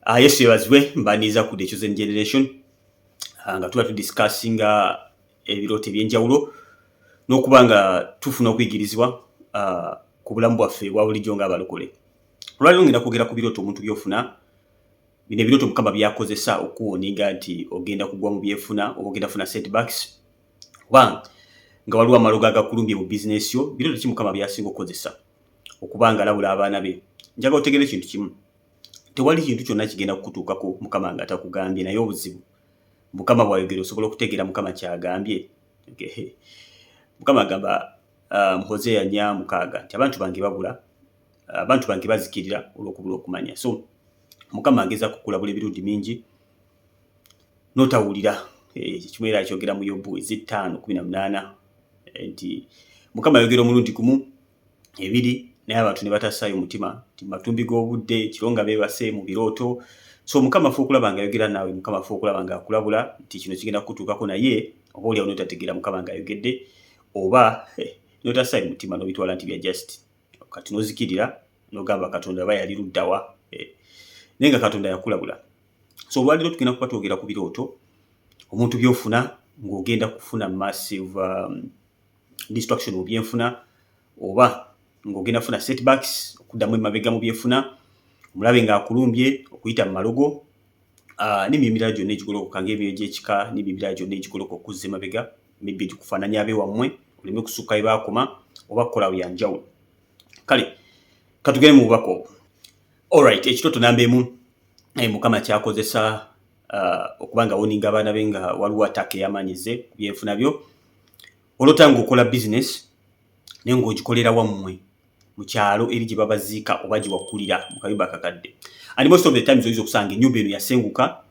Yes, yebazibwe mbaniza ku The Chosen Generation nga tuba discussing ebirooto ebyenjawulo n'okuba nga tufuna okuyigirizibwa ku bulamu bwaffe bwa bulijjo ng'abalokole. Olwaliro ngenda kwogera ku birooto omuntu by'ofuna, bino ebirooto Mukama byakozesa okuwoniga nti ogenda kugwa mu byefuna oba ogenda funa setbacks oba nga waliwo amalogo agakulumbye mu bizinesi yo. Birooto ki Mukama byasinga okukozesa okuba nga alabula abaana be? Njagala otegere ekintu kimu, tewali kintu kyonna kigenda kukutuukako Mukama nga takugambye, naye obuzibu Mukama bw'ayogera osobola okutegeera Mukama kyagambye. Mukama agamba mu Hosea 4:6 nti abantu bange babula, abantu bange bazikirira olw'okubula okumanya. So Mukama ageza kukulabula ebirungi mingi n'otawulira. Kimwe era kyogera mu Yobu 5:18 nti Mukama ayogera omulundi gumu ebiri naye abantu ne batassaayo mutima, nti matumbi g'obudde kironga beebase mu birooto. So Mukama afa okulaba nga ayogera naawe, Mukama afa okulaba nga akulabula nti kino kigenda kukutuukako, naye oba oliawo n'otategeera Mukama ng'ayogedde oba n'otassaayo mutima n'obitwala nti bya just kati n'ozikirira n'ogamba Katonda aba yali luddawa, naye nga Katonda yakulabula. So olwaliro tugenda kuba twogera ku birooto omuntu by'ofuna ng'ogenda kufuna massive distraction mu byenfuna oba ng'ogenda funa setbacks, okuddamu emabega mu byefuna, omulabe ng'akulumbye, okuyita mu malogo, n'emimirala gyonna egigolokoka ng'emyoyo gy'ekika n'emimirala gyonna egigolokoka okuzza emabega, maybe gikufaananya abe wammwe oleme kusukka bye baakoma oba kukola byanjawulo. Kale katugende mu bubaka obwo. Alright, ekitooto namba emu Mukama kyakozesa okuba nga woninga abaana be nga waliwo attack ey'amaanyize ku byenfuna byo. Olota ng'okola business naye ng'ogikolera wammwe mu kyalo eri gye babaziika oba gye wakulira mu kayumba akakadde. And most of the times oyinza okusanga ennyumba eno yasenguka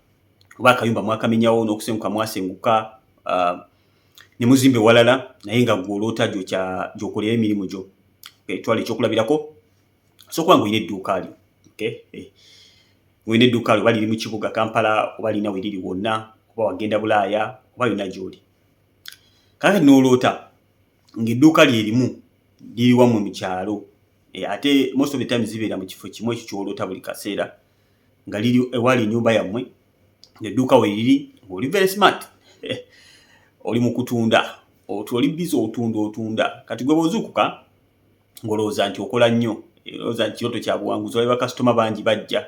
oba akayumba mwakamenyawo n'okusenguka mwasenguka ne muzimbe walala naye nga gw'oloota gy'okolera emirimu gyo. Twala ekyokulabirako sookuba ng'olina edduuka lyo. Ng'olina edduuka lyo oba liri mu kibuga Kampala oba lirina we liri wonna oba wagenda Bulaaya oba yonna gy'oli. Kaakati n'oloota ng'edduuka lyerimu liri wammwe mu kyalo, ate most of the time zibeera mu kifo kimu ekyo ky'oloota buli kaseera nga liri ewali ennyumba yammwe, ng'edduuka we liri, ng'oli very smart. Oli mu kutunda, oli busy otunda. Kati gwe bw'ozuukuka ng'olowooza nti okola nnyo, olowooza nti kirooto kya buwanguzi, olaba bakasitoma bangi bajja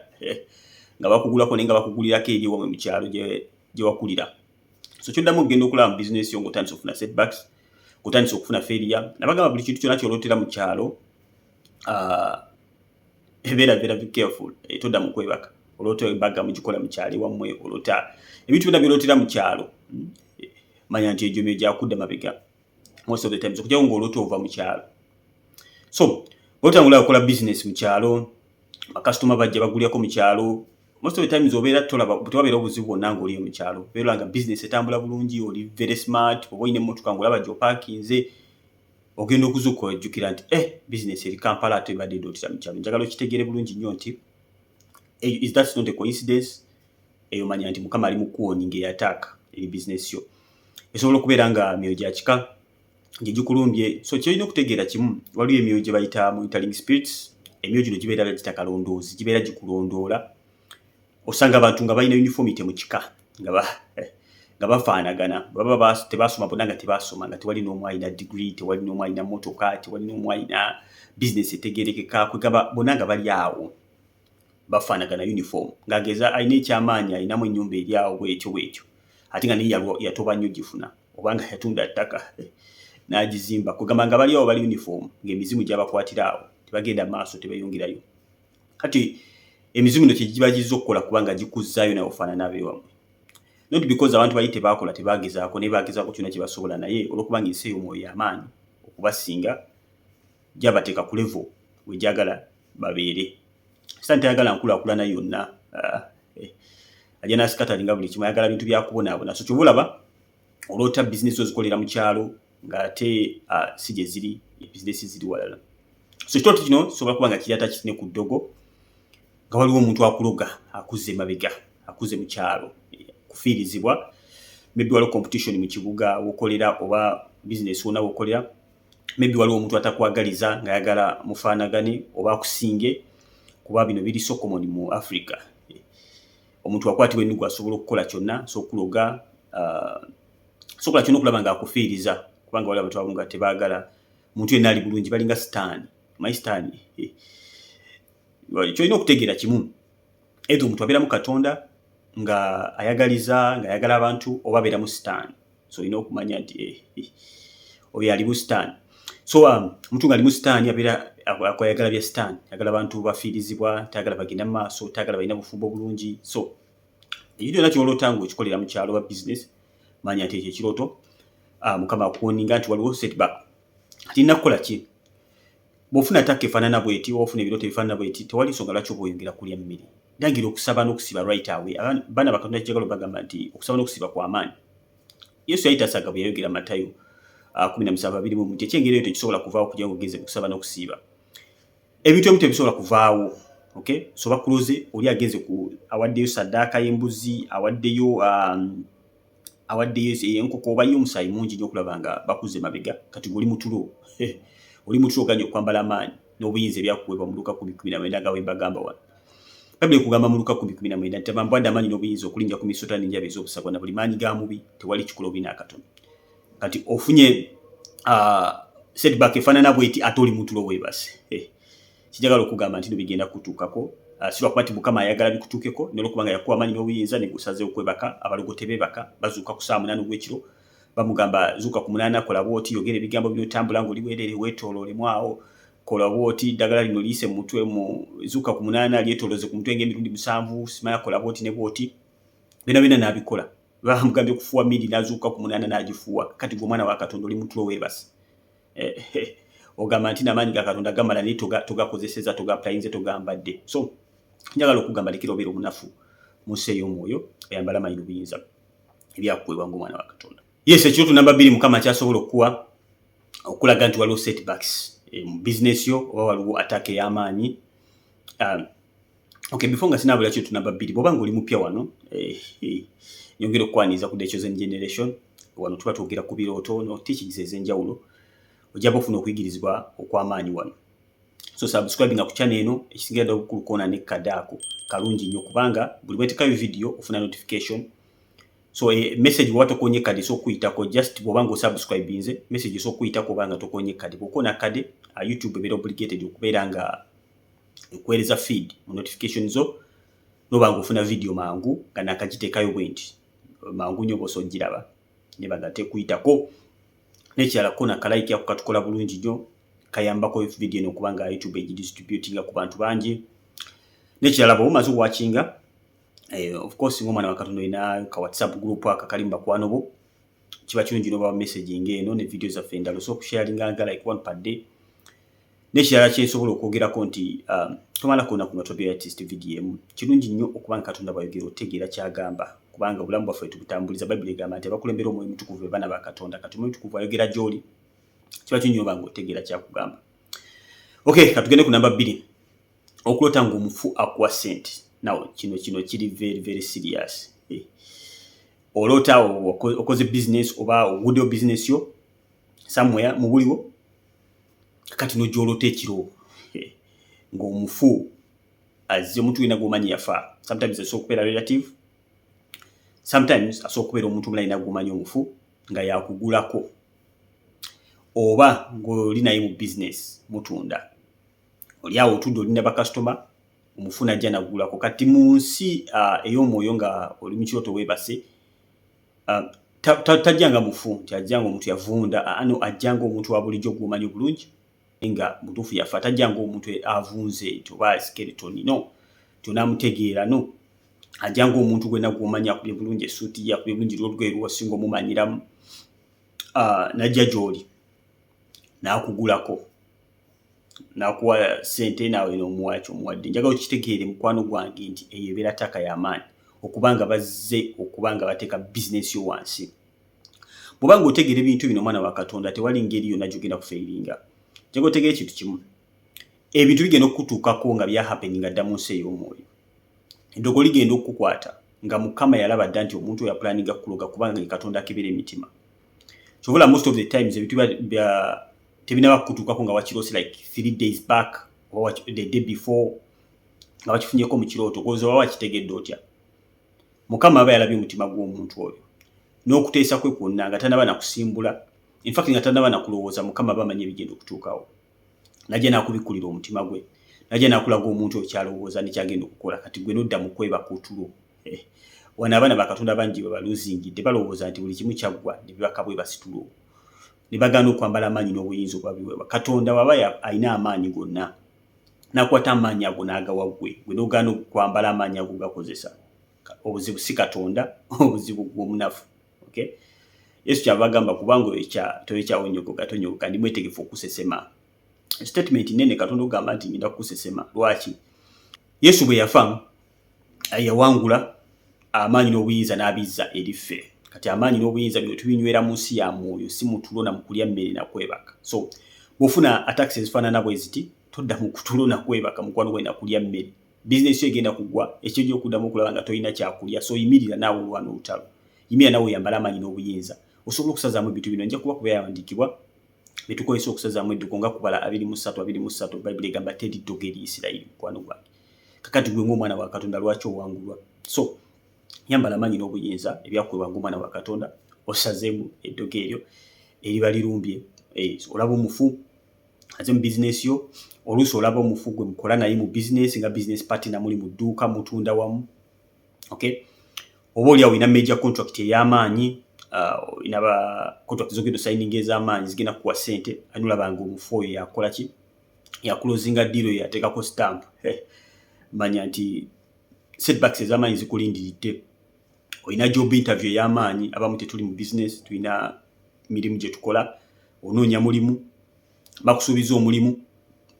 nga bakugulako naye nga bakugulirako eri wammwe mu kyalo gye wakulira. So kyoddamu okugenda okulaba mu bizinesi yo ng'otandise okufuna setbacks, ng'otandise okufuna failure. Nabagamba buli kintu kyonna ky'olootera mu kyalo beera very careful, toddamu kwebaka. Oloota ebbaga mugikola mu kyalo ewammwe, oloota ebintu byonna by'olootera mu kyalo, manya nti egyo myoyo gyakudda mabega most of the times okugyawo ng'oloota ova mu kyalo. So bw'otangula okukola business mu kyalo, bakasitoma bajja bagulyako mu kyalo, most of the times obeera tewabeera obuzibu bwonna ng'oliyo mu kyalo. Beera nga business etambula bulungi, oli very smart, oba olina emmotoka ng'olaba gy'opaakinze, ogenda okuzuuka ojjukira nti business eri Kampala ate ebadde edootera mu kyalo. Njagala okitegeere bulungi nnyo nti is that not a coincidence? Eyo manya nti Mukama ali mu kuwoninga eyataaka eri business yo. Esobola okubeera nga myoyo gya kika gye gikulumbye. So kyolina okutegeera kimu, waliwo emyoyo gye bayita monitoring spirits. Emyoyo gino gibeera gitakalondoozi, gibeera gikulondoola. Osanga abantu nga balina uniformity mu kika nga bafaanagana, baba tebasoma bonna nga tebasoma, nga tewali n'omu alina degree, tewali n'omu alina motoka, tewali n'omu alina business etegeerekeka, kwegamba bonna nga bali awo bafaanagana uniform, ng'ageza alina ekyamaanyi, alinamu ennyumba eri awo bwekyo ate nga naye yatoba nnyo gifuna oba nga yatunda ttaka n'agizimba. Kwegamba nga bali awo bali uniform ng'emizimu gy'abakwatira awo tebagenda maaso, tebeyongerayo. Kati emizimu no kye giba gizza okukola kubanga gikuzzaayo nawe ofaanana abeewammwe. Not because abantu bali tebaakola tebaagezaako, naye baagezaako kyonna kye basobola, naye olw'okubanga ensi ey'omwoyo y'amaanyi okubasinga gyabateeka ku level we gyagala babeere. Sitaani tayagala nkulaakulana yonna, ajja n'asikatalinga buli kimu, ayagala bintu byakubonaabona. So ky'oba olaba oloota bizinesi ozikolera mu kyalo ng'ate si gye ziri, bizinesi ziri walala. So ekitooto kino kisobola kuba nga kirata kitine ku ddogo nga waliwo omuntu akuloga, akuze emabega, akuze mu kyalo, kufiirizibwa. Maybe waliwo competition mu kibuga wokolera oba business wonna wokolera. Maybe waliwo omuntu atakwagaliza ng'ayagala mufaanagane oba akusinge, kuba bino biri so common mu Africa. omuntu akwatibwa ennugu asobola okukola kyonna so okuloga sokola kyonna okulaba nga akufiiriza kubanga waliwo abantu abamu nga tebaagala omuntu yenna ali bulungi balinga sitaani mayi sitaani kyolina okutegeera kimu either omuntu abeeramu Katonda nga ayagaliza nga ayagala abantu oba abeeramu sitaani so olina okumanya nti oyo ali mu sitaani so omuntu nga ali mu sitaani abeera akwayagala bya sitaani ayagala abantu bafiirizibwa tayagala bagenda mu maaso tayagala balina bufumbo bulungi so ekyo kyonna ky'oloota ng'okikolera mu kyalo ba business manya nti ekyo ekirooto Mukama akuwoninga nti waliwo setback ati nina kukola ki bw'ofuna attaka efaanana bw'eti oba ofuna ebirooto ebifaanana bw'eti tewali nsonga lwaki oba oyongera kulya mmere ndangira okusaba n'okusiba right away baana ba Katonda kijagala bagamba nti okusaba n'okusiba kwa maanyi Yesu yali tasaga bwe yayogera Matayo 17:21 ekyengeri eyo tekisobola kuvaawo kugira ngo ogenze kusaba n'okusiiba ebintu ebimu tebisobola kuvaawo okay so bakuloze oli agenze awaddeyo saddaaka y'embuzi awaddeyo enkoko obayo omusaayi mungi nnyo okulaba nga bakuze mabega kati oli mutulo oli mutulo oganye okwambala amaanyi n'obuyinza ebyakuweebwa mu Luka 10:19 nga bwe mbagamba wano Babuli ekugamba mu Luka 10:19 nti bambwadde amaanyi n'obuyinza okulinnya ku misota n'enjabi ez'obusagwa na buli maanyi ga mubi tewali kikola obi n'akatono kati ofunye setback efaanana bw'eti ate oli mutulo weebase kijagala okugamba nti bigenda kutuukako si lwakuba nti Mukama ayagala bikutuukeko n'olwokubanga yakuwa amaanyi n'obuyinza ne gusazeewo kwebaka abalogote beebaka bazuuka ku 8 ogw'ekiro bamugamba zuuka ku 8 kola bw'oti yogera ebigambo bino tambula ng'oli weerere weetooloolemu awo kola bw'oti ddagala lino liise mu mutwe zuuka ku 8 lyetoolooze ku mutwe ng'emirundi 7 simaya kola bw'oti ne bw'oti byonna n'abikola bamugambye okufuuwa mmindi n'azuuka ku 8 n'agifuuwa kati gwe omwana wa Katonda oli mutulo weebase ogamba nti n'amaanyi ga Katonda gamala naye togakozeseza togaaplayinze togambadde so njagala okugamba lekera obeera omunafu mu nsi ey'omwoyo eyambala amaanyi n'obuyinza ebyakuweebwa ng'omwana wa Katonda yes ekirooto namba 2 Mukama kyasobola okuwa okulaga nti waliwo setbacks mu bizinesi yo oba waliwo attack ey'amaanyi okay before nga sinaabula kirooto namba 2 bw'oba ng'oli mupya wano nyongera okwaniriza ku The Chosen Generation wano tuba twogera ku birooto no teachings ez'enjawulo ojjaba ofuna okuyigirizibwa okw'amaanyi wano so subscribing ku channel eno ekisingira ddala obukulu koona ne kadaako kalungi nnyo kubanga buli bwetekayo video ofuna notification so message bw'oba tokonye kade sokuyitako just bw'oba ng'osubscribinze message sokuyitako oba nga tokonye kade bw'okoona kade YouTube ebeera obligated okubeera nga ekuweereza feed mu notification zo n'oba ng'ofuna video mangu nga nakagiteekayo bwe nti mangu nnyo bw'osa ogiraba ne baga tekuyitako n'ekirala koona kalayiki ako katukola bulungi nnyo kayambako video eno kubanga YouTube egidistributinga ku bantu bangi n'ekirala bwe omaze watchinga of course ng'omwana wa Katonda olina ka WhatsApp group aka kali mu bakwano bo kiba kirungi n'oba messaging eno ne video zaffe endala so okusharinga nga like 1 per day n'ekirala kyensobola okwogerako nti tomala kuona ku matobya artist video emu kirungi nnyo okubanga Katonda bw'ayogera otegeera kyagamba kubanga obulamu bwaffe tubutambuliza Bayibuli egamba nti abakulembera omwoyo mutukuvu baana ba Katonda kati omwoyo mutukuvu ayogera gy'oli kiba kirungi nnyo banga otegeera kyakugamba okay katugende ku namba 2 okuloota ng'omufu akuwa ssente now kino kiri very very serious olota okoze business oba oguddeyo business yo somewhere mu buliwo kati n'ogyolota ekiro ng'omufu azze omuntu wena gw'omanyi yafa sometimes asobola okubeera relative sometimes asobola okubeera omuntu omulala yena gw'omanyi omufu nga yakugulako oba ng'oli naye mu business mutunda oli awo otudde olina bakasitoma omufu najja nagulako kati mu nsi ey'omwoyo nga oli mu kirooto weebase tajjanga mufu nti ajjanga omuntu yavunda ano ajjanga omuntu wa bulijjo gw'omanyi bulungi nga mutuufu yafa tajjanga omuntu avunze nti oba skeleton no tonaamutegeera no ajjanga omuntu gwena gw'omanyi akubye bulungi essuuti ye akubye bulungi lwolugoye lwosinga omumanyiramu najja gy'oli n'akugulako n'akuwa ssente naawe n'omuwa ky'omuwadde njagala okitegeere mukwano gwange nti eyo ebeera ttaka y'amaanyi okubanga bazze okubanga bateeka bizinesi yo wansi bw'obanga otegeera ebintu bino omwana wa Katonda tewali ngeri yonna gy'ogenda kufeeringa njagala otegeere ekintu kimu ebintu bigenda okutuukako nga byahappeninga dda mu nsi ey'omwoyo eddogo ligenda okukukwata nga Mukama yalaba dda nti omuntu oyo apulaninga kukuloga kubanga ye Katonda akebera emitima kyovula most of the times ebintu tebinaba kukutuukako nga wakirose like 3 days back or the day before nga wakifunyeko mu kirooto oba wakitegedde otya Mukama aba yalabye omutima gw'omuntu oyo n'okuteesa kwe kwonna nga tanaba nakusimbula, in fact nga tanaba nakulowooza, Mukama aba amanyi ebigenda okutuukawo. Najja n'akubikkulira omutima gwe, najja n'akulaga omuntu okyalowooza nekyagenda okukola. Kati gwe n'odda mu kwebaka otulo. Wano abaana ba Katonda bangi bwe baluuzingidde, balowooza nti buli kimu kyaggwa ne bibaka bwe basitulo, ne bagaana okwambala amaanyi n'obuyinza obwabiweebwa. Katonda waba alina amaanyi gonna, n'akwata amaanyi ago n'agawa ggwe, gwe n'ogaana okwambala amaanyi ago gakozesa. Obuzibu si Katonda, obuzibu gw'omunafu. Okay? Yesu kyava agamba kubanga toyekyawonyogoga tonyogoga, ndi mwetegefu okusesema. Statement nene Katonda ogamba nti ngenda kukusesema. Lwaki? Yesu bwe yafa yawangula amaanyi n'obuyinza n'abizza eriffe. Kati amaanyi n'obuyinza bino tubinywera mu nsi ya mwoyo, si mu tulo na mu kulya mmere na kwebaka. So bw'ofuna attacks ezifaanana bwe ziti, todda mu kutulo na kwebaka, mukwano gwe na kulya mmere. Business yo egenda kugwa, ekyo okuddamu okulaba nga tolina kyakulya. So yimirira naawe olwana olutalo, yimirira naawe oyambala amaanyi n'obuyinza osobola okusazaamu ebintu bino. Nja kuba byawandiikibwa betukozesa okusazaamu eddogo nga kubala 23 Bayibuli egamba teri ddogo eri Isirayiri, mukwano gwange. Kakati gwe ng'omwana wa Katonda lwaki owangulwa? So yambala amaanyi n'obuyinza ebyakolebwa ng'omwana wa Katonda, osazeemu eddogo eryo eriba lirumbye. Olaba omufu aze mu bizinesi yo, oluusi olaba omufu gwe mukola naye mu bizinesi nga business partner, muli mu dduuka mutunda wamu. Okay? Oba oli awo olina major contract ey'amaanyi, olina ba contract zogenda signing ez'amaanyi zigenda kuwa ssente, ani olabanga omufu oyo yakola ki? Yakulozinga deal eyo yateekako stamp. Manya nti setbacks ez'amaanyi zikulindiridde. Olina job interview ey'amaanyi, abamu tetuli mu business, tulina mirimu gye tukola, onoonya mulimu, bakusuubiza omulimu,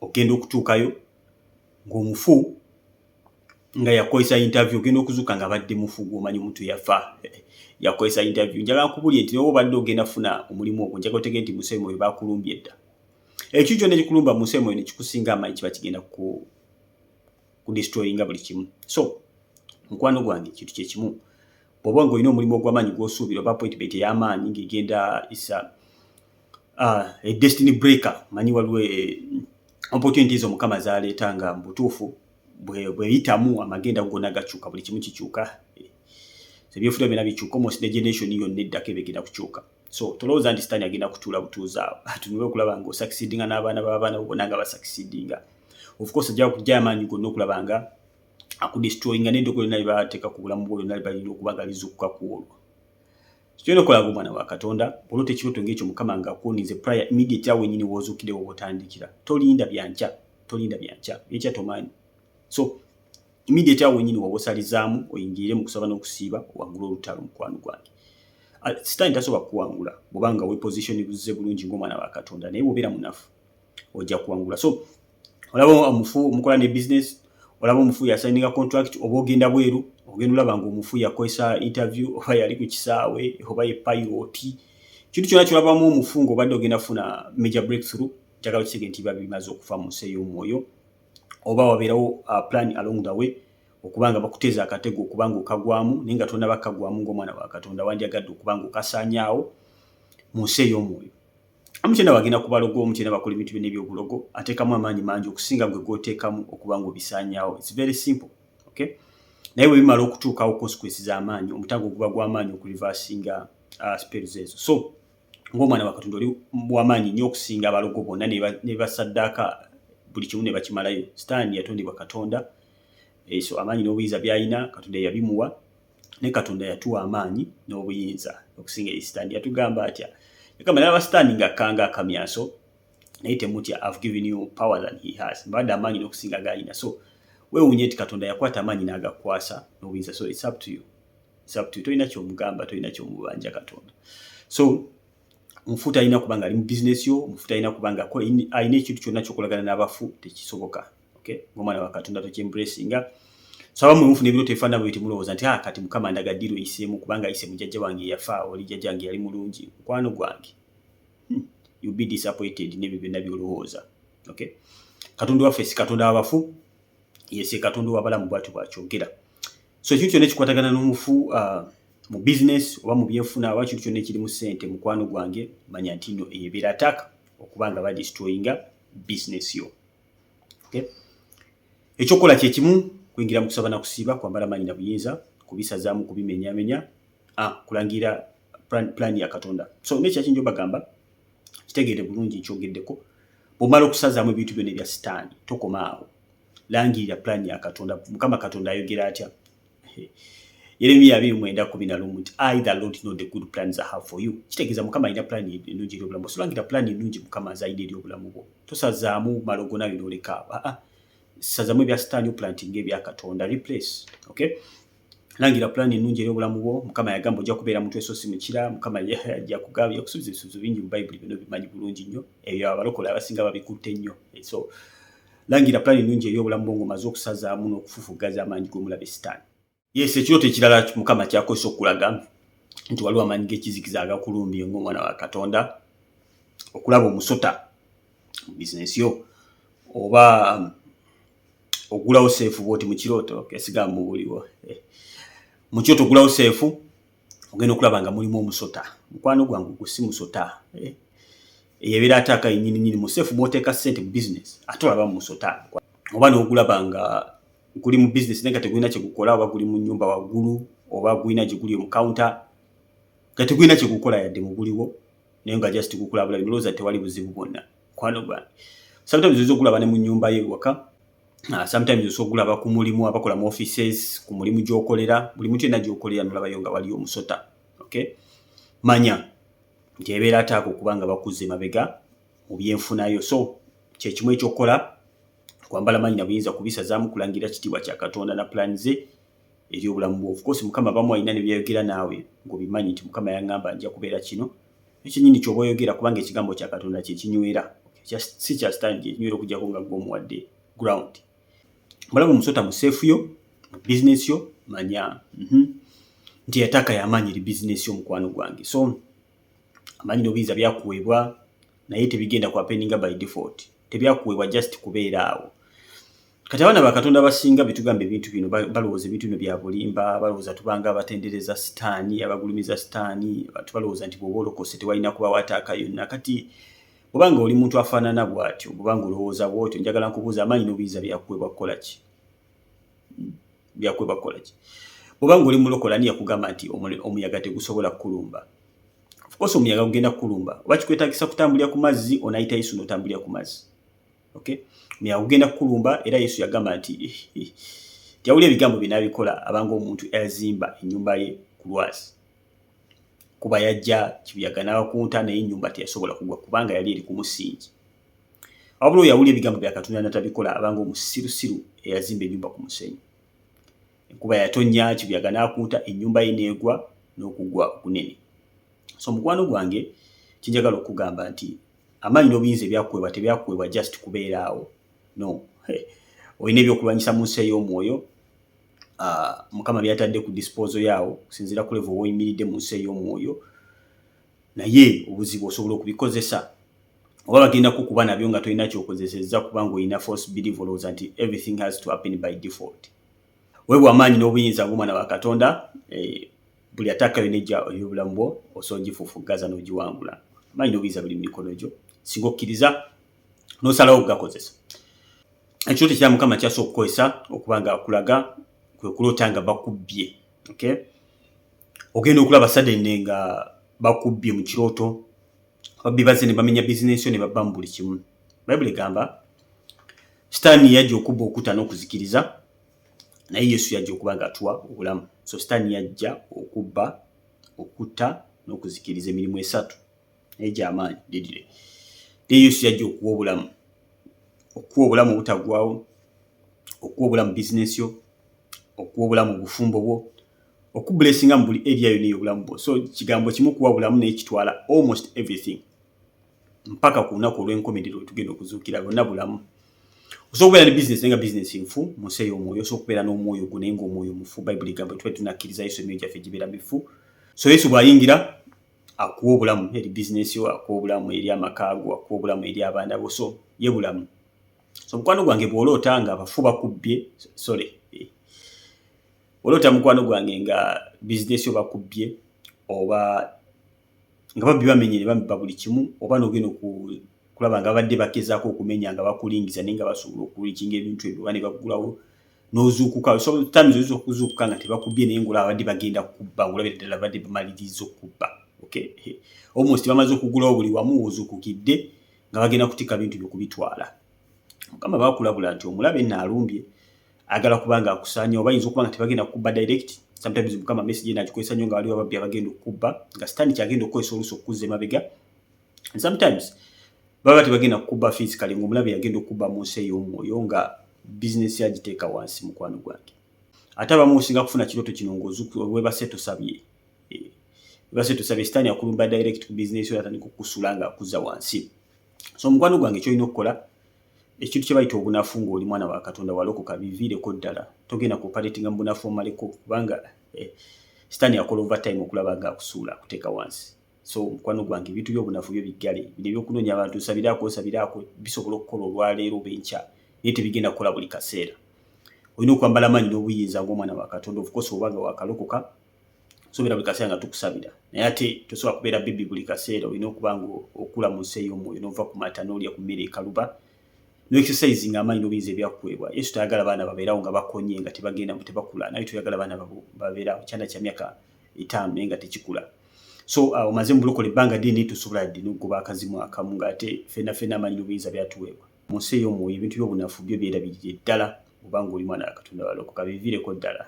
ogenda okutuukayo ng'omufu nga yakozesa interview, ogenda okuzuuka nga badde mufu gw'omanyi omuntu yafa. Yakozesa interview. Njagala nkubulye nti n'oba obadde ogenda funa omulimu ogwo, njagala otegeere nti museemo oyo bakulumbye edda. Ekyo kyonna ekikulumba museemo oyo ne kikusinga amaanyi kiba kigenda kudestroyinga buli kimu. So mukwano gwange kintu kye kimu, bw'oba ng'olina omulimu ogw'amaanyi gw'osuubira oba appointment ey'amaanyi ng'egenda isa a destiny breaker, manyi waliwo opportunities Omukama z'aleeta nga mbutuufu bweyitamu amagenda gonna gakyuka, buli kimu kikyuka. Ebyofulo byonna bikyuka, almost the generation yonna eddako ebigenda kukyuka. So tolowooza nti Sitaani agenda kutuula butuuzi awo, atunule okulaba nga osucceedinga n'abaana b'abaana bonna nga basucceedinga. Of course ajja kujja amaanyi gonna okulaba nga akudestroyinga n'eddogo lyonna lye baateeka ku bulamu bwo lyonna balina okuba nga lizuukuka ku olwo. Kyolina okolaga omwana wa Katonda, olota ekirooto ng'ekyo Mukama nga akuwunize prior immediate awo wennyini w'ozuukiddewo w'otandikira. Tolinda byankya, ekya tomanyi. So immediate awo wennyini w'osalizaamu oyingirire mu kusaba n'okusiiba owangula olutalo, mukwano gwange. Sitaani tasobola kuwangula bw'obanga weeposition buzze bulungi ng'omwana wa Katonda, naye bw'obeera munafu ojja kuwangula. So olaba omufu mukola ne business, olaba omufu yasayininga contract, oba ogenda bweru ogenda olaba ng'omufu yakozesa interview, oba yali ku kisaawe, oba ye pilot. Kintu kyonna kyolabamu omufu ng'obadde ogenda funa major breakthrough, njagala okitegeere nti biba bimaze okufa mu nsi ey'omwoyo, oba wabeerawo plan along the way okubanga bakuteeza akatego okubanga okagwamu, naye nga tonna bakagwamu ng'omwana wa Katonda, wandyagadde okubanga okasaanyaawo mu nsi ey'omwoyo. Omukyenda wagenda kubalogo, omukyenda bakola ebintu byonna eby'obulogo, ateekamu amaanyi mangi okusinga gwe gw'oteekamu okubanga obisaanyaawo. It's very simple. Okay? Naye bwe bimala okutuukawo consequences z'amaanyi, omutago guba gw'amaanyi okureversinga spells ezo. So ng'omwana wa Katonda oli w'amaanyi nnyo okusinga abalogo bonna ne basaddaaka buli kimu ne bakimalayo. Sitaani yatondebwa Katonda, so amaanyi n'obuyinza by'alina Katonda yabimuwa, ne Katonda yatuwa amaanyi n'obuyinza okusinga eri Sitaani. Yatugamba atya? Yagamba n'aba Sitaani ng'akkanga akamyaso, naye temutya, I've given you power than he has. Mbadde amaanyi n'okusinga g'alina. So weewuunye nti Katonda yakwata amaanyi n'agakwasa n'obuyinza. So it's up to you. Tolina ky'omugamba, tolina ky'omubanja Katonda. So omufu talina kubanga ali mu business yo, omufu talina kubanga alina ekintu kyonna ky'okolagana n'abafu, tekisoboka. Okay? Ng'omwana wa Katonda tokyembracinga. So abamu mufuna ebirooto ebifaanana bwe temulowooza nti kati Mukama ndaga ddiiro oyiseemu kubanga ayise mujjajja wange yafa, oli jjajja wange yali mulungi. Mukwano gwange, you'll be disappointed n'ebyo byonna by'olowooza. Okay? Katonda waffe si Katonda w'abafu, yesi Katonda w'abalamu bw'atyo bw'akyogera. So ekintu kyonna ekikwatagana n'omufu mu business oba mu byenfuna oba ekintu kyonna ekiri mu ssente, mukwano gwange manya nti nno ebeera attack okubanga badestroyinga business yo. Okay? Ekyokola kye kimu kuyingira mu kusaba na kusiiba, kwambala amaanyi na buyinza, kubisazaamu kubimenyamenya kulangira plan ya Katonda. So nekyaki bagamba kitegeere bulungi kyogeddeko bw'omala okusazaamu ebintu byonna ebya sitaani tokoma awo langirira plan ya Katonda. Mukama Katonda ayogera atya? Yeremiya 29:11 nti I the Lord know the good plans I have for you. Kitegeeza Mukama alina plan ennungi ery'obulamu. Solangira plan ennungi Mukama azayina ery'obulamu bwo. Tosazaamu malogona binoleka sazaamu ebya sitaani planting ebya Katonda replace. Okay? Langira plan ennungi ery'obulamu bwo. Mukama yagamba ojja kubeera muntu esosi mukira. Mukama yajja kugaba yakusuubiza ebisuubizo bingi mu Bible bino bimanyi bulungi nnyo. Ebyo abalokole abasinga babikutte nnyo. So langira plan ennungi ery'obulamu bwo ng'omaze okusazaamu n'okufufugaza amaanyi g'omulabe sitaani. Yes, ekirooto ekirala Mukama kyakozesa okulaga nti waliwo amaanyi g'ekizikiza agakulumbye ng'omwana wa Katonda okulaba omusota mu bizinesi yo oba ogulawo seefu bw'oti mu kirooto kesigamba buliwo mu kirooto ogulawo seefu ogenda okulaba nga mulimu omusota. Mukwano gwange gwe si musota eyebeera ataaka yennyini mu seefu bw'oteeka ssente mu bizinesi ate olaba mu musota oba n'ogulaba nga guli mu business nenga tegulina kye gukola oba guli mu nnyumba waggulu oba gulina gye guli mu counter nga tegulina kye gukola yadde mu buliwo naye nga just gukula bulala bilowooza tewali buzibu bwonna. Mukwano gwange sometimes oyinza ogulaba ne mu nnyumba ye ewaka sometimes oyinza ogulaba ku mulimu abakola mu offices ku mulimu gy'okolera buli muntu yenna gy'okolera nolabayo nga waliyo omusota. Okay? Manya nti ebeera ataako okuba nga bakuze mabega mu byenfunayo. So kyekimu ekyokukola kwambala manyi na buyinza kubisazaamu kulangira kitiibwa kya Katonda na plan ze ery'obulamu bwo. Of course Mukama bamu alina ne byayogera naawe ng'obimanyi nti Mukama yaŋŋamba nja kubeera kino ekyennyini ky'oba oyogera kubanga ekigambo kya Katonda kye kinywera si kya sitaani kye kinywera okuggyako nga gw'omuwadde ground. Mulaba omusota mu seefu yo mu bizinesi yo manya nti yataka y'amaanyi eri bizinesi yo mukwano gwange. So amaanyi n'obuyinza byakuweebwa naye tebigenda kwa peninga by default. Tebyakuweebwa just kubeera awo. Kati abaana ba Katonda abasinga bitugamba ebintu bino balowooza ebintu bino bya bulimba, balowooza tubanga abatendereza sitaani, abagulumiza sitaani, abantu balowooza nti bw'oba olokose tewalina kuba wataaka yonna. Kati bw'obanga oli muntu afaanana bw'atyo, bw'obanga olowooza bw'otyo, njagala nkubuuza amaanyi n'obuyinza byakuweebwa kukola ki? Byakuweebwa kukola ki? Bw'obanga oli mulokola ani yakugamba nti omuyaga tegusobola kukulumba? Of course omuyaga gugenda kukulumba. Oba kikwetaagisa kutambulira ku mazzi onayita Yesu n'otambulira ku mazzi. Okay? Omuyaga gugenda kukulumba era Yesu yagamba nti yawulira ebigambo bye n'abikola abanga omuntu yazimba ennyumba ye ku lwazi. Kuba yajja kibuyaga n'abakunta naye ennyumba teyasobola kugwa kubanga yali eri ku musingi. Wabula oyo yawulira ebigambo bya Katonda n'atabikola abanga omusirusiru eyazimba ennyumba ku musenyi. Enkuba yatonnya kibuyaga n'akunta ennyumba ye n'egwa n'okugwa okunene. So mukwano gwange kinjagala okugamba nti amaanyi n'obuyinza ebyakuweebwa tebyakuweebwa just kubeera awo. No. Olina ebyokulwanyisa mu nsi ey'omwoyo Mukama byatadde ku disposal yaawo kusinziira ku level w'oyimiridde mu nsi ey'omwoyo naye obuzibu osobola okubikozesa oba bagenda kukuba nabyo nga tolina kyokozesezza kubanga olina false belief olowooza nti everything has to happen by default. Weebwa amaanyi n'obuyinza bw'omwana wa Katonda buli ataaka yonna ey'obulamu bwo osobola ogifufugaza n'ogiwangula. Amaanyi n'obuyinza buli mu mikono gyo singa okkiriza n'osalawo okugakozesa. Ekirooto kya Mukama kyasooka okukozesa okuba nga akulaga kwe kuloota nga bakubbye. Okay? Ogenda okulaba suddenly nga bakubbye mu kirooto babbi bazze ne bamenya bizinesi yo ne babba mu buli kimu. Bayibuli egamba sitaani yajja okubba okutta n'okuzikiriza naye Yesu yajja okuba nga atuwa obulamu. So sitaani yajja okubba okutta n'okuzikiriza emirimu esatu naye gy'amaanyi didire. Naye Yesu yajja okuwa obulamu. Okuwa obulamu obutagwawo, okuwa obulamu bizinesi yo, okuwa obulamu obufumbo bwo, okublessinga mu buli area yonna ey'obulamu bwo. So kigambo kimu kuwa bulamu naye kitwala almost everything. Mpaka ku lunaku olw'enkomerero tugenda okuzuukira bonna bulamu. Osobola okubeera ne bizinesi naye nga bizinesi nfu mu nsi ey'omwoyo. Osobola okubeera n'omwoyo gwo naye ng'omwoyo mufu. Bayibuli egamba tube tunakkiriza Yesu emyoyo gyaffe gibeera mifu. So Yesu bw'ayingira akuwa obulamu eri bizinesi yo, akuwa obulamu eri amaka go, akuwa obulamu eri abaana bo. So ye bulamu. So mukwano gwange bw'oloota nga abafu bakubbye oloota mukwano gwange nga bizinesi yo bakubbye oba nga babbi bamenye ne bamibba buli kimu oba n'ogenda kulaba nga babadde bakezaako okumenya nga bakulingiza naye nga basobola okulikinga ebintu ebyo oba ne baggulawo nozuukuka sometimes oyinza okuzuukuka nga tebakubye naye ngula abadde bagenda kubba ngulabira ddala badde bamaliriza okubba. Okay, almost bamaze okugulawo buli wamu ozuukukidde nga bagenda kutika bintu byo kubitwala. Mukama bakulabula nti omulabe naalumbye agala kubanga akusaanya oba yinza okubanga tebagenda kubba direct. Sometimes Mukama message nagikozesa nnyo nga waliwo ababbi abagenda okubba nga sitaani kyagenda okukozesa oluusi okuzza emabega. And sometimes baba tebagenda kukubba physically ng'omulabe yagenda okubba mu nsi ey'omwoyo nga business yagiteeka wansi mukwano gwange. Ate abamu osinga kufuna kirooto kino ng'owebase tosabye. Webase tosabye sitaani akulumba direct ku business yo atandika okukusula nga akuzza wansi. So mukwano gwange kyolina okukola ekintu kye bayita obunafu ng'oli mwana wa Katonda walokoka biviireko ddala. Togenda kuoperatinga mu bunafu omaleko kubanga sitaani akola overtime okulaba nga akusuula akuteeka wansi. So mukwano gwange ebintu by'obunafu byo biggale. Bino ebyokunoonya abantu sabiraako bisobola okukola olwaleero benkya naye tebigenda kukola buli kaseera. Olina okwambala amaanyi n'obuyinza ng'omwana wa Katonda, of course obanga wakalokoka sobera buli kaseera nga tukusabira, naye ate tosobola kubeera bibi buli kaseera. Olina okuba nga okula mu nsi ey'omwoyo n'ova ku mata n'olya ku mmere ekaluba no-exercise nga amaanyi n'obuyinza ebyakuweebwa. Yesu tayagala baana babeerawo nga bakonye nga tebagenda tebakula, naye tuyagala baana babeerawo kyana kya myaka 5 naye nga tekikula. So omaze mu bulokole ebbanga ddini tosobola ddi n'ogoba akazimu akamu ng'ate ffenna amaanyi n'obuyinza byatuweebwa. Mu nsi ey'omwoyo ebintu by'obunafu byo byerabirire ddala obanga oli mwana wa Katonda walokoka biviireko ddala.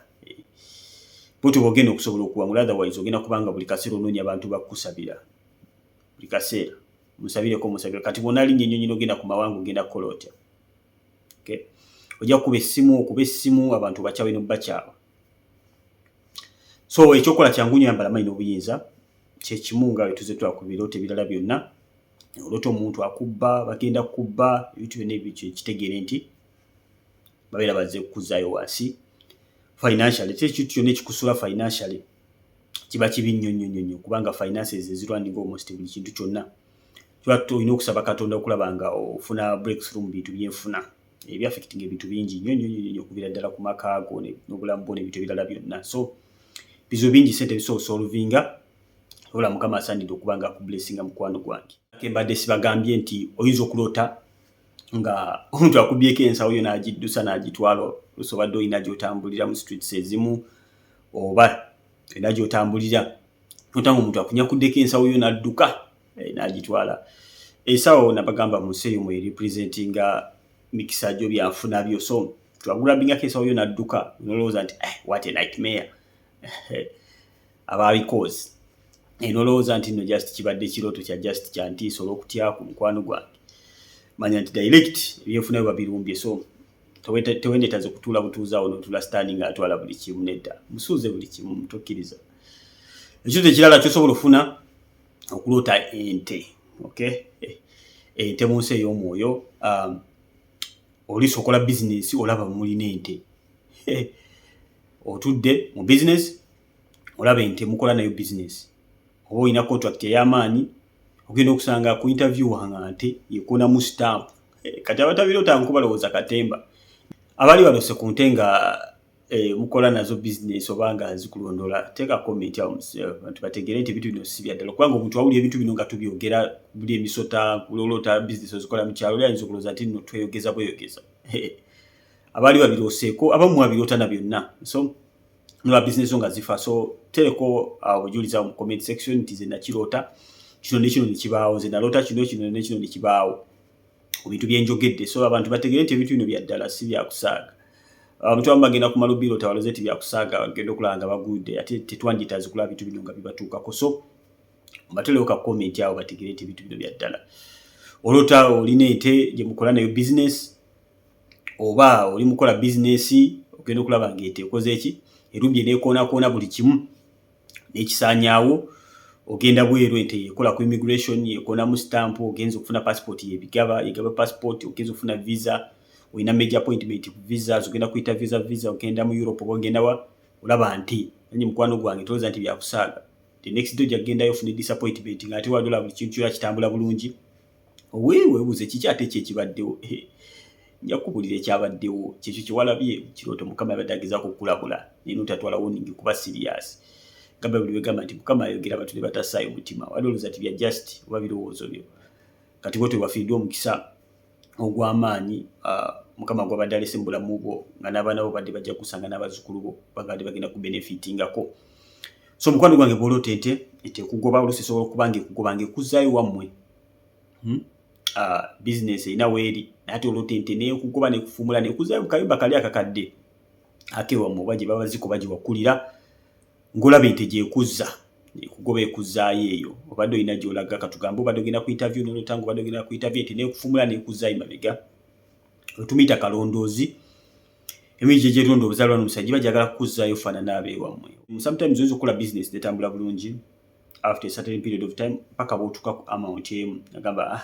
Bw'otyo bw'ogenda okusobola okuwangula, otherwise ogenda kubanga buli kaseera onoonya abantu bakusabira. Buli kaseera musabireko. Kati bw'onaalinnya ennyonyi n'ogenda ku mawanga ogenda kukola otya? Okay, ojja kukuba essimu abantu bakyawe n'obakyawa. So ekyokola kyangu nnyo yambala amaanyi n'obuyinza. Kyekimu nga wetuze twakubira ebirooto ebirala byonna. Oloota omuntu akubba, bagenda kubba, ebintu byonna ebyo kitegeere nti babeera bazze kukuzzaayo wansi. Financially, ekintu kyonna ekikusula financially kiba kibi nnyo kubanga finances ezirwanira almost buli kintu kyonna. Olina okusaba Katonda okulaba nga ofuna breakthrough mu bintu byenfuna. Ebyaffectinga ebintu bingi nnyo okubira ddala ku maka go n'obulamu bwo n'ebintu ebirala byonna. So bizibu bingi sente bisobola solvinga. Ola Mukama asaanidde okuba nga akublessinga mukwano gwange. Mbadde sibagambye nti oyinza okuloota nga omuntu akubyeko ensawo yo n'agiddusa n'agitwala. Osobadde olina gy'otambulira mu streets ezimu oba era gy'otambulira notanga omuntu akunyakuddeko ensawo yo n'adduka n'agitwala. Ensawo nabagamba mu nsi ey'omwoyo representinga mikisa gyo byanfuna byo. So twagulabingako ensawo yo n'adduka nolowooza nti what a nightmare ababikozi. Nolowooza nti no just kibadde kirooto kya just kya ntiisa olw'okutyaku mukwano gwange. Manya nti direct ebyenfuna byo babirumbye. So tewendetaze kutuula butuuzaawo n'otuula sitaani ng'atwala buli kimu. Nedda, musuuze buli kimu, tokkiriza. Ekintu ekirala kyosobola ofuna okuloota ente. Okay, ente mu nsi ey'omwoyo. Oliisa okola bizinesi olaba mulina ente. Otudde mu bizinesi olaba ente mukola nayo bizinesi. Oba olina contract ey'amaanyi ogenda okusanga ku interview wanga nte yekoona mu stamp. Kati abatabiroota nkuba lowooza katemba. Abali balose ku nte nga mukola nazo business oba nga zikulondola, teeka comment awo abantu bategeere nti ebintu bino si bya ddala. Kubanga omuntu awulira ebintu bino nga tubyogera buli emisota kulolota business ozikola mu kyalo era ayinza okulowooza nti nno tweyogeza bweyogeza. Abali babirooseeko abamu babiroota na byonna. So nola business nga zifa. So tereko obujuliza mu comment section nti ze nakiroota kino ne kino ne kibaawo, ze naloota kino ne kino ne kibaawo ku bintu byenjogedde. So abantu bategeere nti ebintu bino bya ddala si bya kusaaga. Omuntu abamu bagenda ku malubiro tawaloze ti bya kusaaga bagenda okulaba nga bagudde ate tetwanjitaze kulaba bintu bino nga bibatuukako. So batelewo ka comment awo bategeere nti ebintu bino bya ddala. Olota olina ente gye mukola nayo business oba oli mukola business ogenda okulaba ng'ente ekoze eki erumbye n'ekoona buli kimu n'ekisaanyaawo. Ogenda bweru ente yekola ku immigration yekoona mu stamp, ogenza okufuna passport yegaba passport, ogenza okufuna visa, olina major appointment ku visa, ogenda kuyita visa ogenda mu Europe oba ogenda wa olaba nti nanyi mukwano gwange tolowooza nti byakusaaga. The next day ogendayo ofune disappointment ng'ate wadola buli kintu kyonna kitambula bulungi. Weebuuze kiki ate kyekibaddewo. Nja kubulira ekyabaddewo kyekyo kyewalabye kirooto Mukama yabadde agezaako okukulabula naye n'otatwala warning kuba serious. Gamba buli wegamba nti Mukama ayogera abantu ne batassaayo mutima. Wadolooza ti bya just oba birowoozo byo. Kati bw'otyo wafiiddwa omukisa ogw'amaanyi mukama gwa badale simbula mubo nga nabana bo badde bajja kusanga n'abazzukulu bo bagade bagenda ku benefitingako. So mukwano gwange bw'olota ente kugoba oluusi esobola okuba ng'ekugoba ng'ekuzaayo wammwe. Business erina weeri naye ate olota ente n'ekugoba n'ekufumula n'ekuzaayo mu kayumba kali akakadde akewammwe oba gye baba zikuba gye wakulira ng'olaba ente gy'ekuzza ekugoba ekuzaayo eyo. Obadde olina gy'olaga katugambe obadde ogenda ku interview n'olota ng'obadde ogenda ku interview ente n'ekufumula n'ekuzaayo mabega. Tumiyita kalondoozi. Emiji gyeronda obuzaalwa n'omusajja bajagala kukuzzaayo faanana abeewammwe. Sometimes oyinza okukola business netambula bulungi after a certain period of time paka bw'otuuka ku amount emu agamba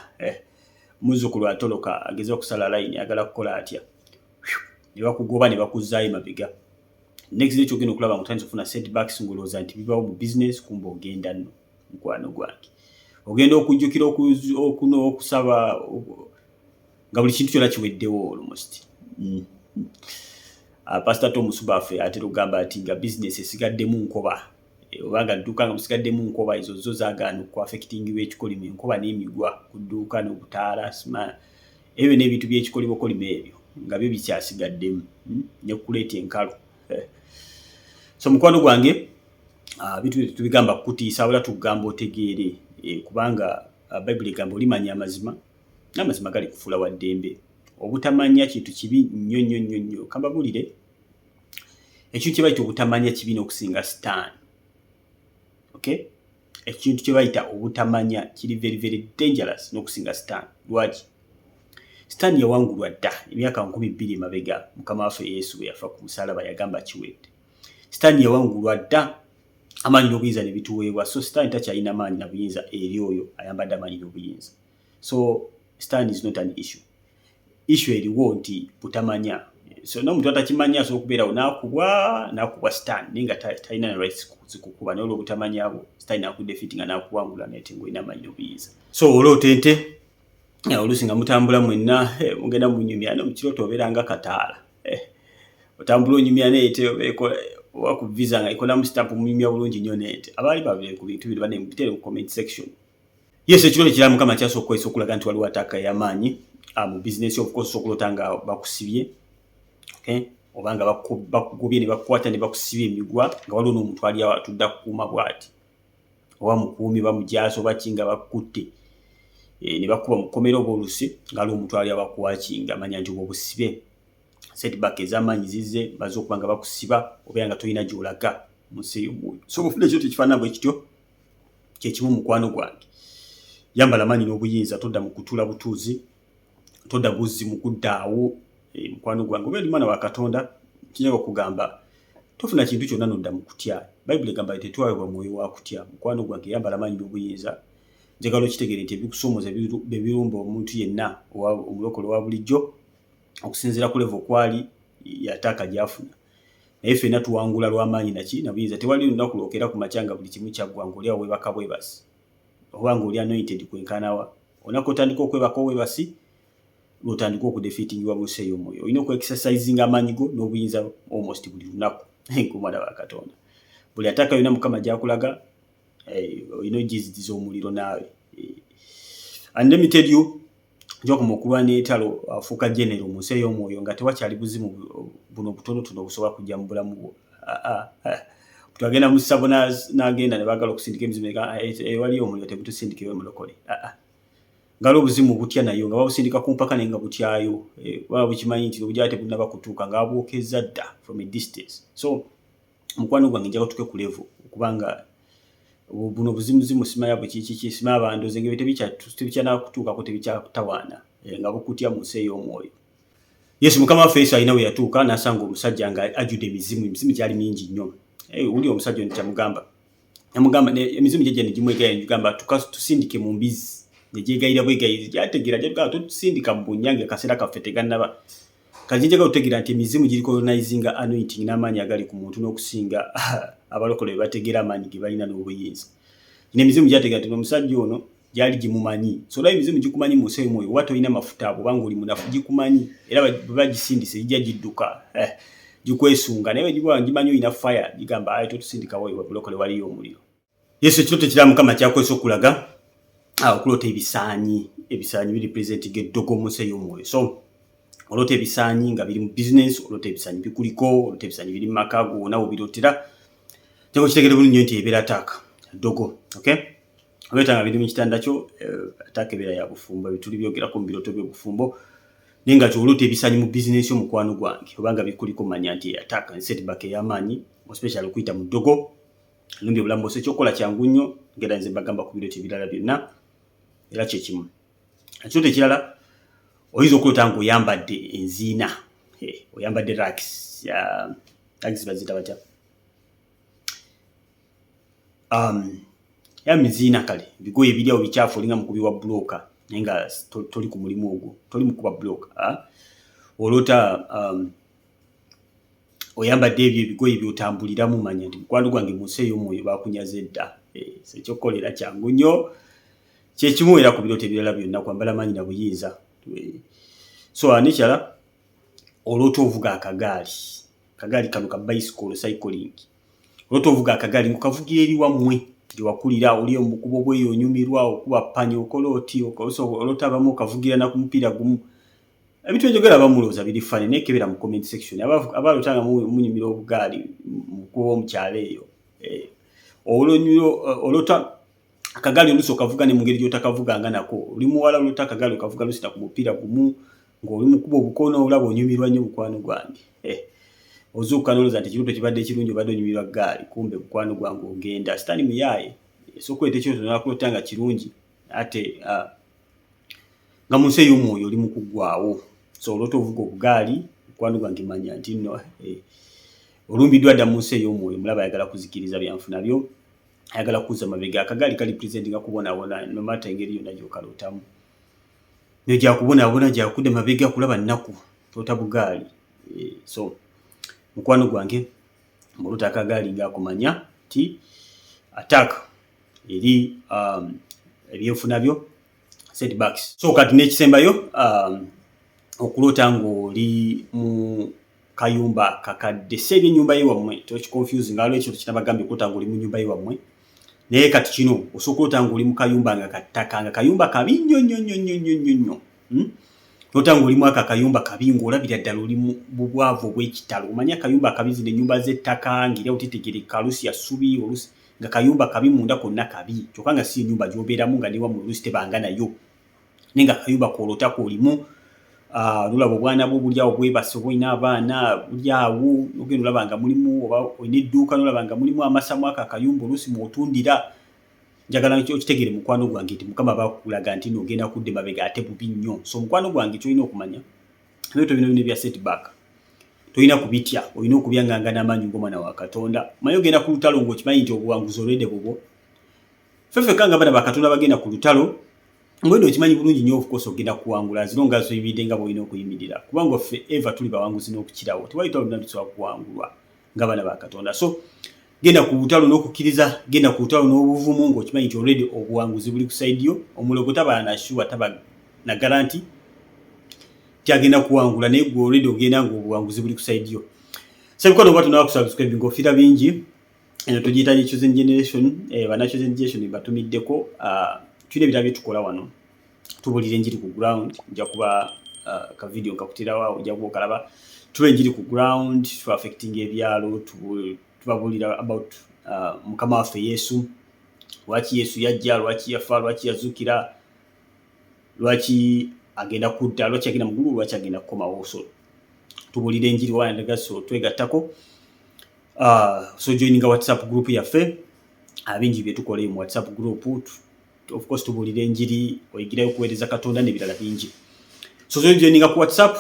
muzzukulu atoloka ageze okusala line agala kukola atya ne bakugoba ne bakuzzaayo mabega. Next day kyogenda okulaba ng'otandise okufuna setbacks ng'olowooza nti bibawo mu business kumbe ogenda nno mukwano gwange. Ogenda okujjukira okusaba nga buli kintu kyonna kiweddewo almost. Pastor Tom Subafe atera okugamba ati nga business esigaddemu nkoba obanga dduuka nga musigaddemu nkoba ezo zo zaagaana okuaffectingiwa ekikolimo enkoba n'emigwa ku dduuka n'obutaala ebyo n'ebintu by'ekikolibokolimo ebyo nga byo bikyasigaddemu ne kuleeta enkalo. So mukwano gwange bintu tubigamba kukutiisa wala tugamba otegeere kubanga Bayibuli egamba olimanya amazima n'amazima gali kufuula wa ddembe. Obutamanya kintu kibi nnyo kambabulire ekintu kye bayita obutamanya kibi n'okusinga sitaani. Okay? Ekintu kye bayita obutamanya kiri very very dangerous n'okusinga sitaani. Lwaki? Sitaani yawangulwa dda emyaka 2000 emabega mukama waffe Yesu bwe yafa ku musalaba yagamba kiwedde. Sitaani yawangulwa dda amaanyi n'obuyinza ne bituweebwa. So sitaani takyalina amaanyi na buyinza eri oyo ayambadde amaanyi n'obuyinza. So sitaani is not an issue. Issue eriwo nti butamanya. So n'omuntu atakimanya asobola okubeerawo n'akubwa sitaani naye nga talina rights zikukuba naye olw'obutamanya bwo sitaani n'akudefeating nga n'akuwangula naye te ng'olina amaanyi n'obuyinza. So olota ente oluusi nga mutambula mwenna mugenda munyumya no mukirooto obeera nga kataala. Otambula onyumya n'ente oba ku visa nga ekolamu stamp munyumya bulungi nnyo n'ente. Abaali babire ku bintu bino bane mubitere mu comment section. Yes, ekirooto kiramu Mukama kyasooka okukozesa okulaga nti waliwo attack y'amaanyi mu business of course okulota nga bakusibye. Okay? Obanga bakugobye ne bakukwata ne bakusibye emigwa nga waliwo n'omuntu ali awo atudde akukuuma bw'ati. Oba mukuumi bamujaasa oba kinga bakutte. Ne bakuba mukomera oba olusi nga waliwo omuntu ali abakuwakinga manya nti obusibe. Setback ez'amaanyi zizze baze okuba nga bakusiba obeera nga tolina gy'olaga mu nsi y'omwoyo. So bw'ofuna ekyo tekifaanana bwe kityo kye kimu mukwano gwange. Yambala amaanyi n'obuyinza todda mu kutuula butuuzi todda buzzi mu kuddaawo mukwano gwange obeera mwana wa Katonda kinyaga okugamba tofuna kintu kyonna n'odda mu kutya. Bayibuli egamba tetwawebwa mwoyo wa kutya. Mukwano gwange yambala amaanyi n'obuyinza njagala okitegeere nti ebikusoomooza bebirumba omuntu yenna omulokole wa bulijjo okusinziira ku level kwali yataaka gy'afuna. Naye ffenna tuwangula lw'amaanyi na buyinza. Tewali lunaku lwokera ku makya nga buli kimu kyaggwanga oli awo weebaka bwebasi. Oba ng'oli anointed kwenkanawa onako otandika okwebaka obwebasi lw'otandika okudefeatingibwa mu nsi ey'omwoyo. Olina okwekisasayizinga amaanyi go n'obuyinza almost buli lunaku ng'omwana wa Katonda. Buli ataaka yonna Mukama gy'akulaga olina ogizidiza omuliro naawe. And let me tell you njoka okulwana n'etalo afuuka general mu nsi ey'omwoyo nga tewakyali buzimu buno butonotono obusobola kujja mu bulamu bwo. Twagenda mu ssabo n'agenda ne baagala okusindika emizimu ewali omuliro tebutusindike we mulokole. Ngalo obuzimu butya nayo nga babusindika ku mpaka naye nga butyayo. Waba bukimanyi nti obujja tebunnaba kutuuka nga babwokeza dda from a distance. So mukwano gwange njagala tuke ku level okubanga buno buzimuzimu simanya bwe kiki simanya abandoze ngebe tebikyana kutuukako tebikyatawaana nga bukutya mu nsi ey'omwoyo. Yesu Mukama waffe Yesu alina we yatuuka n'asanga omusajja nga ajjudde emizimu gyali mingi nnyo. Uli omusajja ono kyamugamba emizimu gyejja ne gimwegayira ne gigamba tusindike mu mbizi ne gyegayira bwegayiriza gyategeera gyagamba tusindika mu bunnyange akaseera kaffe tegannaba. Kati njagala otegeera nti emizimu giri colonizinga anointing n'amaanyi agali ku muntu n'okusinga abalokole be bategeera amaanyi ge balina n'obuyinza. Emizimu gyategeera nti omusajja ono gyali gimumanyi. So olaba emizimu gikumanyi mu nsi ey'omwoyo oba tolina mafuta abo oba ng'oli munafu gikumanyi era bwe bagisindise gijja gidduka gikwesunga naye bwe gimanyi olina fire gigamba ayi totusindikawo eyo bulokole waliyo omuliro. Yesu ekirooto ekirala Mukama kyakozesa okulaga okulota ebisaanyi biri presenting eddogo mu nsi ey'omwoyo. So olota ebisaanyi nga biri mu business, olota ebisaanyi bikuliko, olota ebisaanyi biri mu maka go nawo birotera, jako kitegere bulungi nti ebeera attack eddogo. Okay, oleta nga biri mu kitanda kyo, attack ebeera ya bufumbo, bituli byogerako mu biroto by'obufumbo. Nenga olota ebisaanyi mu business yo mukwano gwange obanga bikuliko manya nti attack setback ey'amaanyi, especially okuyita mu ddogo. Lumbi obulamu bwose ekyokola kyangu nnyo, ngera nze mbagamba ku biroti ebirala byonna era kyekimu. Ekyoto ekirala oyinza okulota nga oyambadde enziina, oyambadde rags bazita batya, ya miziina kale bigoye ebiryawo bikyafu olinga mukubi wa bbulooka naye nga toli ku mulimu ogwo, toli mukuba bbulooka. Olota oyambadde ebyo ebigoye byotambuliramu, manya nti mukwano gwange mu nsi ey'omwoyo bakunyaze dda. Ekyokukolera kyangu nnyo, kyekimu era ku birooto ebirala byonna, kwambala maanyi na buyinza. So nekirala olota ovuga akagaali kano ka bicycle cycling. Olota ovuga akagaali ngokavugira eri wammwe gye wakulira, oli omukubo bwe onyumirwa okuba panyo okola oti, olota abamu okavugira na ku mupiira gumu. Ebintu ebyogera abamulooza biri fane, naye kebera mu comment section abalota nga munyumira obugaali mukubo omukyalo eyo. Olota akagaali oluusi okavuga ne mu ngeri gy'otakavuganga nako. Oli muwala olota akagaali okavuga lusita ku mupiira gumu ng'oli mukubo obukono olaba onyumirwa nnyo mukwano gwange. Ozuukuka n'olowooza nti ekirooto kibadde ekirungi obadde onyumirwa gaali, kumbe mukwano gwange ogenda sitaani muyaaye. Sokuleta ekirooto n'akulota nga kirungi ate nga mu nsi ey'omwoyo oli mu kuggwaawo. So olota ovuga obugaali, mukwano gwange manya nti nno olumbiddwa dda mu nsi ey'omwoyo, mulaba ayagala kuzikiriza byanfuna byo, ayagala kuzza mabega. Akagaali kali presentinga kubonaabona no matter engeri yonna gy'okalootamu. Naye gyakubonaabona gyakudde mabega kulaba nnaku tota bugaali. So mukwano gwange mulota akagaali ng'akumanya nti attack eri ebyenfuna byo, setbacks. So kati n'ekisembayo okulota ng'oli mu kayumba kakadde, seeri ennyumba y'ewammwe, tokiconfuse nga lwekyo kinabagambye okulota ng'oli mu nnyumba y'ewammwe. Naye kati kino osobola okulota ng'oli mu kayumba nga kattaka, nga kayumba kabi nnyo. Olota ng'oli aka kayumba kabi ng'olabira ddala oli mu bubwavu obw'ekitalo. Omanyi akayumba akabi zino ennyumba z'ettaka ng'era otitegereka oluusi ya ssubi, oluusi nga kayumba kabi munda konna kabi, kyokka nga si ennyumba gy'obeeramu nga newammwe oluusi tebanga nayo. Naye nga akayumba koolota koolimu, nolaba obwana bwo buli awo bwebase, oba olina abaana buli awo, nogenda olaba nga mulimu, oba olina edduuka nolaba nga mulimu amasamu aka akayumba oluusi mw'otundira. Njagala okitegere mukwano gwange nti Mukama bakulaga nti n'ogenda kudde mabega ate bubi nnyo. So mukwano gwange kyolina okumanya ebintu bino bya setback tolina kubitya, olina okubyanganga n'amaanyi ng'omwana wa Katonda. Manyi ogenda ku lutalo ng'okimanyi nti obuwanguzi olwedde bubwo. Ffeffekka nga abaana ba Katonda bagenda ku lutalo, ng'olwedde okimanyi bulungi nnyo of course ogenda kuwangula as long as oyimiridde nga bw'olina okuyimirira. Kubanga ffe eva tuli bawanguzi n'okukirawo, tewali lutalo lonna lusobola kuwangulwa ng'abaana ba Katonda. So genda ku lutalo n'okukkiriza, genda ku lutalo n'obuvumu ng'okimanyi nti already obuwanguzi buli ku side yo. Omulogo taba na sure, taba na garanti kyagenda kuwangula, naye gwe already ogenda ng'obuwanguzi buli ku side yo. Sebikono bwatu nawa kusubscribe ng'ofira bingi. Eno tugiyita Chosen Generation, bana Chosen Generation batumiddeko. Tulina ebirala bye tukola wano, tubulira enjiri ku ground. Nja kuba ka video nkakutirawo, ojja kuba okalaba. Tuba enjiri ku ground, tu affecting ebyalo, tubabulira about Mukama waffe Yesu, lwaki Yesu yajja, lwaki yafa, lwaki yazuukira, lwaki agenda kudda, lwaki agenda mu ggulu, lwaki agenda kukomawo. So tubulira enjiri wandaga, so twegattako. So joininga WhatsApp group yaffe, abingi bye tukola mu WhatsApp group. Of course tubulira enjiri, oyigirayo okuweereza Katonda n'ebirala bingi. So joininga ku WhatsApp,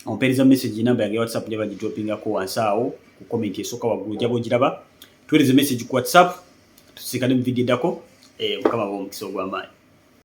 ompeereza message namba yange ya WhatsApp gyaba gidropingako wansi awo ku comment esooka waggulu, ojja bw'ogiraba. Tuweereze message ku WhatsApp, tusikane mu video eddako. Mukama b'omukisa ogw'amaanyi.